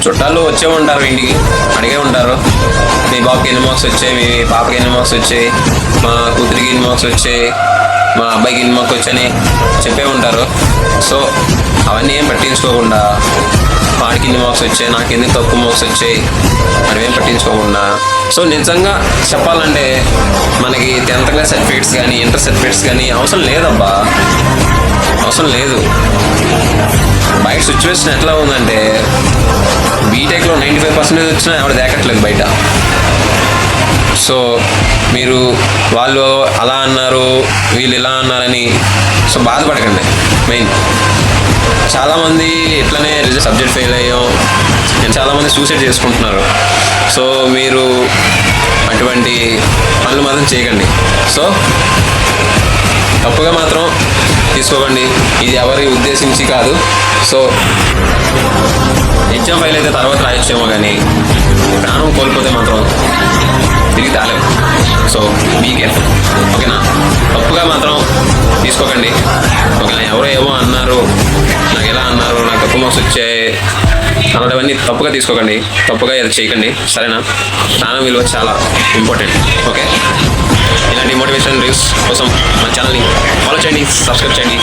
చుట్టాలు వచ్చే ఉంటారు, ఇంటికి అడిగే ఉంటారు, మీ బాబుకి ఎన్ని మార్క్స్ వచ్చాయి, మీ పాపకి ఎన్ని మార్క్స్ వచ్చాయి, మా కూతురికి ఎన్ని మార్క్స్ వచ్చాయి, మా అబ్బాయికి ఎన్ని మార్క్స్ వచ్చాయని చెప్పే ఉంటారు. సో అవన్నీ ఏం పట్టించుకోకుండా వాడికి ఎన్ని మార్క్స్ వచ్చాయి, నాకు ఎన్ని తక్కువ మార్క్స్ వచ్చాయి మనం ఏం పట్టించుకోకుండా. సో నిజంగా చెప్పాలంటే మనకి 10th క్లాస్ సర్టిఫికేట్స్ కానీ ఇంటర్ సర్టిఫికేట్స్ కానీ అవసరం లేదబ్బా, అవసరం లేదు. బయట సిచ్యువేషన్ ఎట్లా ఉందంటే బీటెక్లో 95% వచ్చినా ఎవరు దేకట్లేదు బయట. సో మీరు వాళ్ళు అలా అన్నారు వీళ్ళు ఇలా అన్నారని సో బాధపడకండి. మెయిన్ చాలామంది ఇట్లనే సబ్జెక్ట్ ఫెయిల్ అయ్యాం, చాలామంది సూసైడ్ చేసుకుంటున్నారు. సో మీరు అటువంటి పనులు మాత్రం చేయకండి. సో తప్పుగా మాత్రం తీసుకోకండి, ఇది ఎవరి ఉద్దేశించి కాదు. సో ఎగ్జామ్ ఫెయిల్ అయితే తర్వాత రాయొచ్చేమో, కానీ ప్రాణం కోల్పోతే మాత్రం తిరిగి తాలేము. సో బీ కేర్ఫుల్, ఓకేనా? తప్పుగా మాత్రం తీసుకోకండి, ఓకేనా? ఎవరో ఏమో అన్నారు, నాకు ఎలా అన్నారు, నాకు తక్కువ మార్క్స్ వచ్చాయి అలాంటివన్నీ తప్పుగా తీసుకోకండి, తప్పుగా ఇది చేయకండి, సరేనా? ప్రాణం విలువ చాలా ఇంపార్టెంట్, ఓకే? ఇలాంటి మోటివేషన్ రీల్స్ కోసం మన ఛానల్ని ఫాలో చేయండి, సబ్స్క్రైబ్ చేయండి.